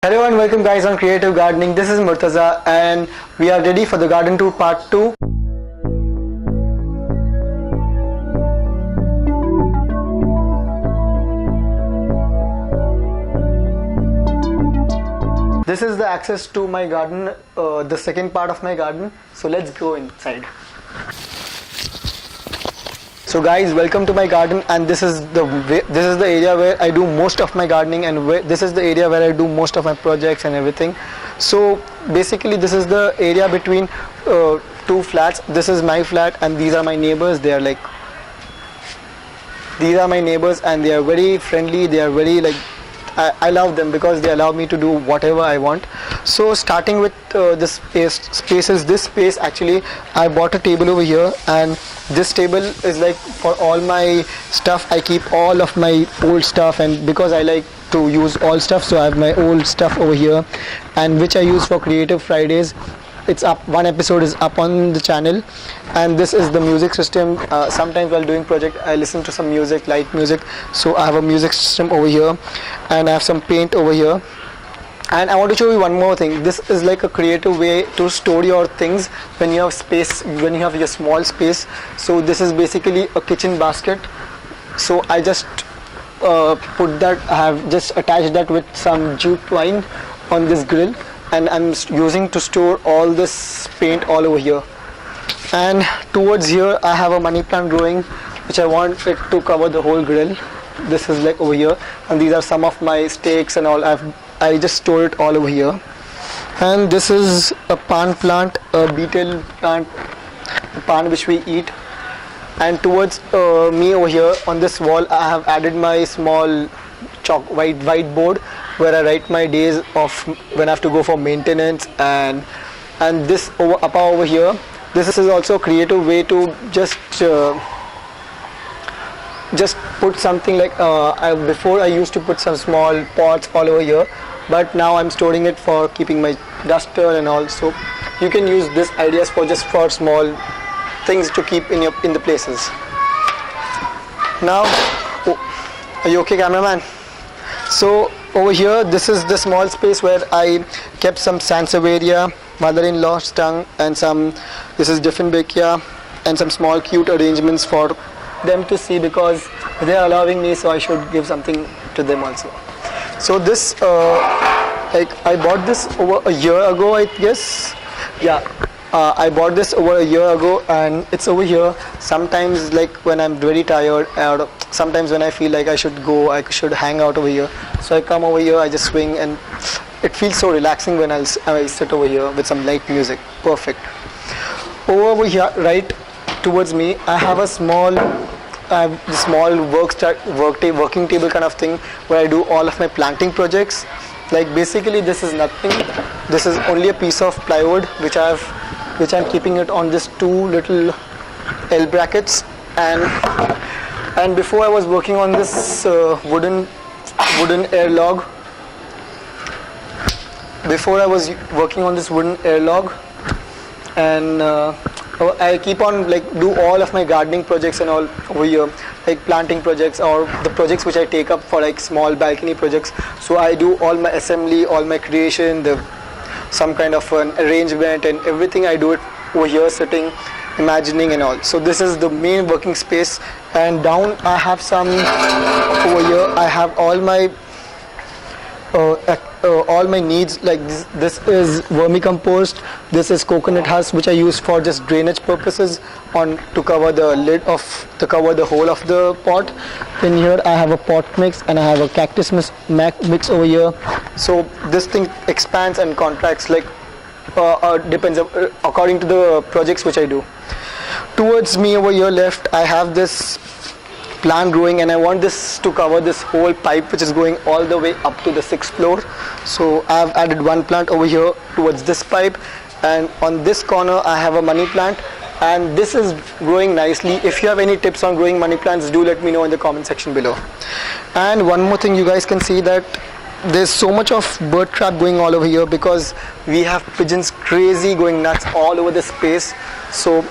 Hello and welcome guys on Creative Gardening. This is Murtaza and we are ready for the garden tour part 2. This is the access to my garden, the second part of my garden. So let's go inside. So guys, welcome to my garden, and this is the area where I do most of my gardening, and this is the area where I do most of my projects and everything. So basically this is the area between two flats. This is my flat and these are my neighbors. These are my neighbors and they are very friendly. They are very I love them because they allow me to do whatever I want. So starting with this space actually, I bought a table over here, and this table is like for all my stuff. I keep all of my old stuff, and because I like to use all stuff, so I have my old stuff over here, and which I use for Creative Fridays. It's up, one episode is up on the channel. And this is the music system. Sometimes while doing project I listen to some music, light music, so I have a music system over here, and I have some paint over here. And I want to show you one more thing. This is like a creative way to store your things when you have space, when you have your small space. So this is basically a kitchen basket. So I just put that, I have just attached that with some jute twine on this grill, and I'm using to store all this paint all over here. And towards here I have a money plant growing, which I want it to cover the whole grill. This is like over here, and these are some of my steaks and all. I just store it all over here. And this is a pan plant, a beetle plant, a pan which we eat. And towards me over here on this wall I have added my small whiteboard where I write my days of when I have to go for maintenance. And this over here, this is also a creative way to just put something like before I used to put some small pots all over here, but now I'm storing it for keeping my duster and all. So you can use this ideas for just for small things to keep in the places. Now, are you okay, cameraman? So over here, this is the small space where I kept some Sansevieria, mother-in-law tongue, and this is Dieffenbachia, and some small cute arrangements for them to see because they are allowing me, so I should give something to them also. So this I bought this over a year ago, I guess. Yeah, I bought this over a year ago, and it's over here. Sometimes like when I'm very tired, or sometimes when I feel like I should hang out over here, so I come over here, I just swing, and it feels so relaxing when I sit over here with some light music. Perfect. Over here right towards me I have a small working table kind of thing where I do all of my planting projects. Like basically this is nothing, this is only a piece of plywood which I'm keeping it on this two little L brackets. And before I was working on this wooden airlog. Before I was working on this wooden airlog, and I keep on do all of my gardening projects and all over here, like planting projects or the projects which I take up for like small balcony projects. So I do all my assembly, all my creation, some kind of an arrangement, and everything I do it over here, sitting, imagining and all. So this is the main working space, and down I have some over here. I have all my needs, like this is vermicompost, this is coconut husk which I use for just drainage purposes to cover the whole of the pot. Then here I have a pot mix, and I have a cactus mix over here. So this thing expands and contracts depends according to the projects which I do. Towards me over here left I have this plant growing, and I want this to cover this whole pipe which is going all the way up to the 6th floor. So I have added one plant over here towards this pipe, and on this corner I have a money plant, and this is growing nicely. If you have any tips on growing money plants, do let me know in the comment section below. And one more thing, you guys can see that there's so much of bird trap going all over here because we have pigeons crazy going nuts all over the space. So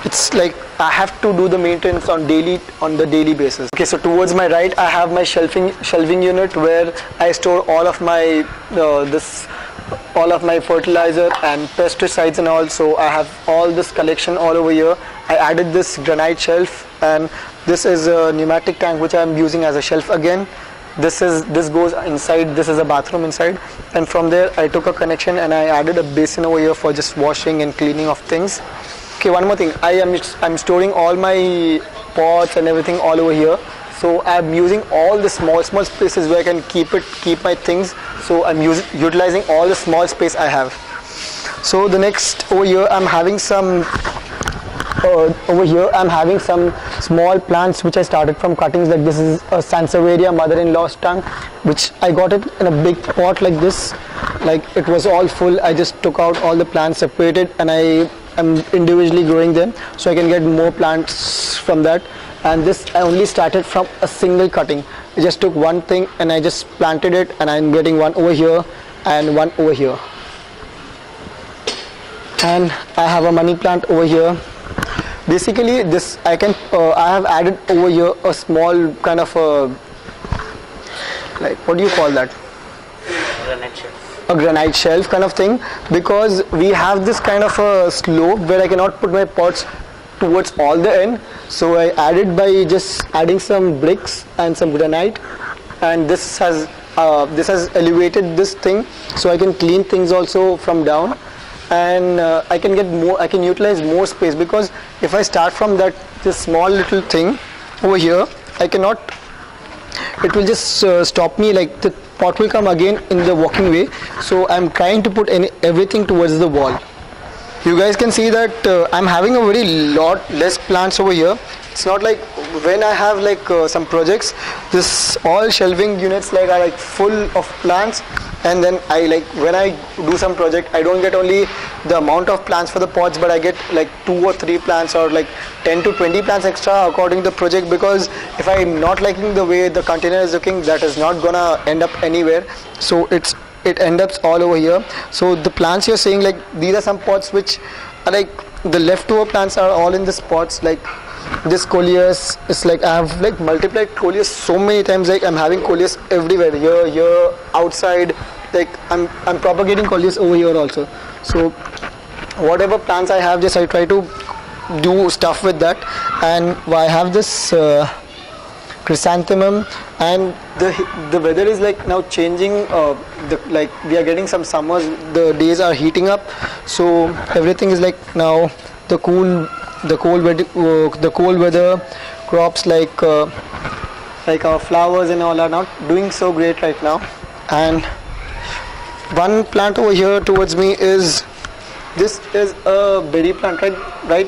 it's like I have to do the maintenance on the daily basis. Okay, so towards my right I have my shelving unit where I store all of my all of my fertilizer and pesticides and all. So I have all this collection all over here. I added this granite shelf, and this is a pneumatic tank which I am using as a shelf again. This goes inside. This is a bathroom inside, and from there I took a connection and I added a basin over here for just washing and cleaning of things. Okay, one more thing, I'm storing all my pots and everything all over here. So I'm using all the small spaces where I can keep my things. So I'm utilizing all the small space I have. So the next over here I'm having some small plants which I started from cuttings. Like this is a Sansevieria mother-in-law's tongue, which I got it in a big pot like this. Like it was all full. I just took out all the plants, separated, and I am individually growing them so I can get more plants from that. And this I only started from a single cutting. I just took one thing and I just planted it, and I'm getting one over here and one over here. And I have a money plant over here. Basically this I have added over here a small kind of a, like, what do you call that? Granite shelf. A granite shelf kind of thing, because we have this kind of a slope where I cannot put my pots towards all the end. So I added by just adding some bricks and some granite, and this has elevated this thing so I can clean things also from down, and I can utilize more space, because if I start from this small little thing over here, I cannot, it will just stop me, like the pot will come again in the walking way. So I'm trying to put everything towards the wall. You guys can see that I'm having a very less plants over here. It's not like when I have like some projects, this all shelving units like are like full of plants, and then when I do some project, I don't get only the amount of plants for the pots, but I get like 2 or 3 plants or like 10 to 20 plants extra according to the project, because if I'm not liking the way the container is looking, that is not gonna end up anywhere. So it ends up all over here. So the plants you're seeing, like these are some pots which are like the leftover plants are all in this pots. Like this coleus is like I have like multiplied coleus so many times. Like I'm having coleus everywhere, here, outside. Like I'm propagating coleus over here also. So whatever plants I have, just I try to do stuff with that. And I have this chrysanthemum, and the weather is like now changing. Like we are getting some summers, the days are heating up, so everything is like now the cold weather crops like our flowers and all are not doing so great right now. And one plant over here towards me is a berry plant, right?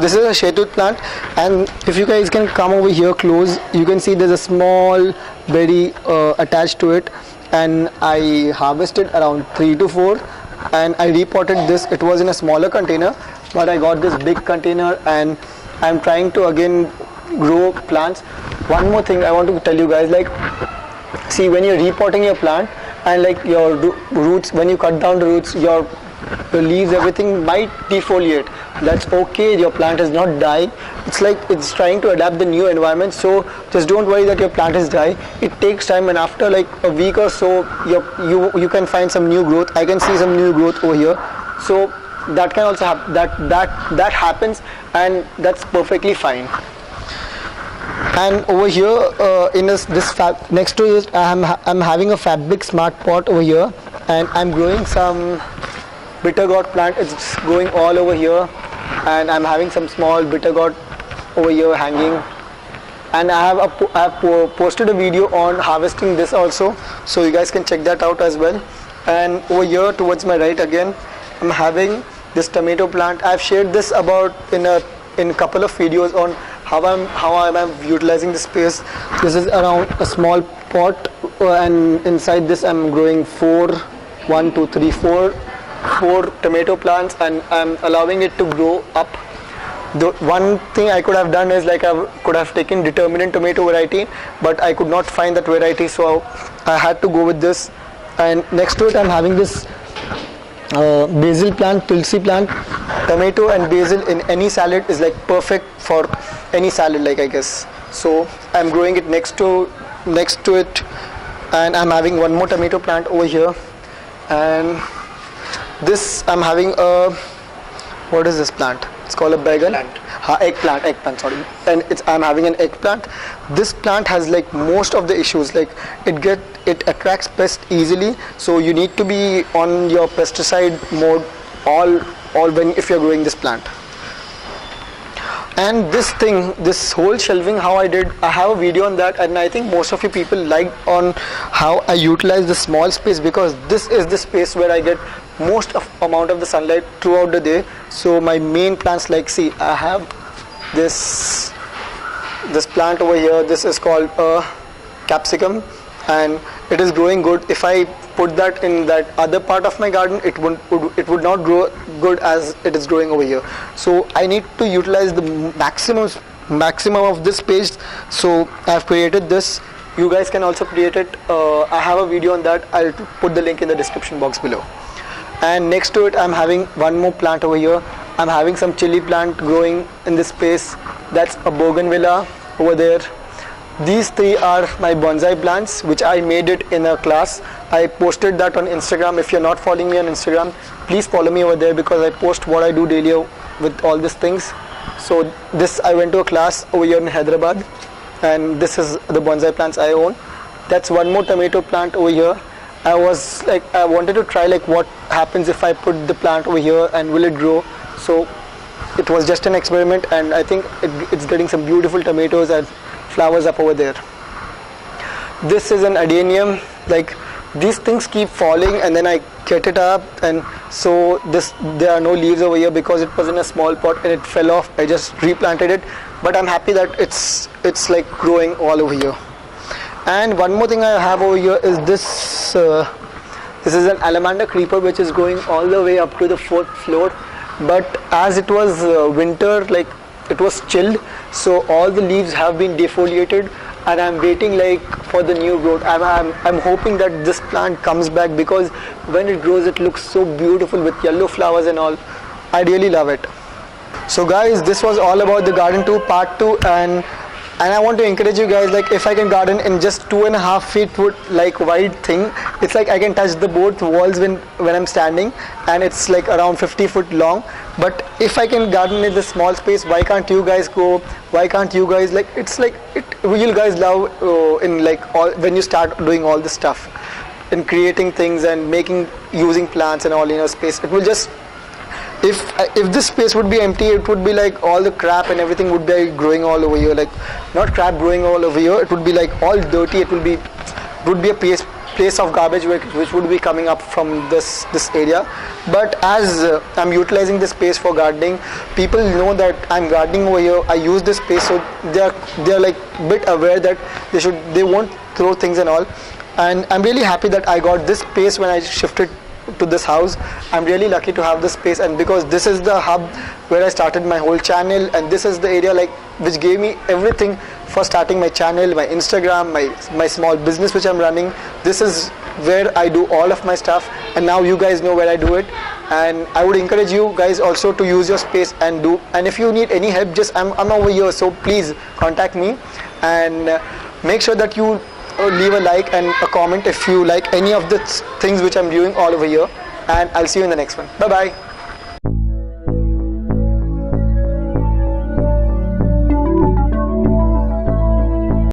This is a shetut plant, and if you guys can come over here close, you can see there's a small berry attached to it, and I harvested around 3 to 4, and I repotted this. It was in a smaller container, but I got this big container, and I'm trying to again grow plants. One more thing I want to tell you guys, like, see, when you're repotting your plant and like your roots, when you cut down the roots, your leaves, everything might defoliate. That's okay, your plant is not dying. It's like it's trying to adapt the new environment. So just don't worry that your plant is dying. It takes time, and after like a week or so, you can find some new growth. I can see some new growth over here. So that can also happen. That happens, and that's perfectly fine. And over here in this next to it, I'm having a Fabric Smart pot over here, and I'm growing some bitter gourd plant. It's going all over here, and I'm having some small bitter gourd over here hanging. And I have posted a video on harvesting this also, so you guys can check that out as well. And over here towards my right again, I'm having this tomato plant. I've shared this about in a couple of videos on how I'm utilizing the space. This is around a small pot, and inside this I'm growing 4 tomato plants, and I'm allowing it to grow up. The one thing I could have done is like I could have taken determinate tomato variety, but I could not find that variety, so I had to go with this. And next to it I'm having this basil plant, tulsi plant. tomato and basil in any salad is like perfect for any salad, like I guess. So I'm growing it next to it, and I'm having one more tomato plant over here, and this I'm having a, what is this plant? It's called a bagel. Eggplant, sorry. And I'm having an eggplant. This plant has like most of the issues, like it attracts pests easily, so you need to be on your pesticide mode all when if you're growing this plant. And this whole shelving, how I have a video on that, and I think most of you people liked on how I utilize the small space, because this is the space where I get most amount of the sunlight throughout the day. So my main plants, like, see, I have this plant over here. This is called a capsicum, and it is growing good. If I put that in that other part of my garden, it would not grow good as it is growing over here. So I need to utilize the maximum of this space. So I have created this. You guys can also create it. I have a video on that. I'll put the link in the description box below. And next to it, I'm having one more plant over here. I'm having some chili plant growing in this space. That's a bougainvillea over there. These three are my bonsai plants, which I made it in a class. I posted that on Instagram. If you're not following me on Instagram, please follow me over there, because I post what I do daily with all these things. So this, I went to a class over here in Hyderabad, and this is the bonsai plants I own. That's one more tomato plant over here. I wanted to try like what happens if I put the plant over here and will it grow. So it was just an experiment, and I think it's getting some beautiful tomatoes and flowers up over there. This is an adenium. Like, these things keep falling and then I get it up, and so there are no leaves over here because it was in a small pot and it fell off. I just replanted it, but I'm happy that it's like growing all over here. And one more thing I have over here is this is an alamander creeper, which is going all the way up to the 4th floor. But as it was winter, like it was chilled, so all the leaves have been defoliated, and I'm waiting like for the new growth. I'm hoping that this plant comes back, because when it grows it looks so beautiful with yellow flowers and all. I really love it. So guys, this was all about the garden 2 part 2, and I want to encourage you guys, like, if I can garden in just 2.5 feet like wide thing, it's like I can touch the both walls when I'm standing, and it's like around 50 foot long. But if I can garden in this small space, why can't you guys go? Why can't you guys, like, it's like you guys love in like when you start doing all this stuff and creating things and using plants and all in your space, it will just, if this space would be empty, it would be like all the crap and everything would be growing all over here. Like, not crap growing all over here, it would be like all dirty. It would be a place of garbage which would be coming up from this area. But as I'm utilizing this space for gardening, people know that I'm gardening over here. I use this space, so they're like a bit aware that they won't throw things and all. And I'm really happy that I got this space when I shifted to this house. I'm really lucky to have this space, and because this is the hub where I started my whole channel, and this is the area like which gave me everything for starting my channel, my Instagram, my small business which I'm running. This is where I do all of my stuff, and now you guys know where I do it. And I would encourage you guys also to use your space and if you need any help, just I'm over here, so please contact me, and make sure that you leave a like and a comment if you like any of the things which I'm doing all over here. And I'll see you in the next one. Bye bye.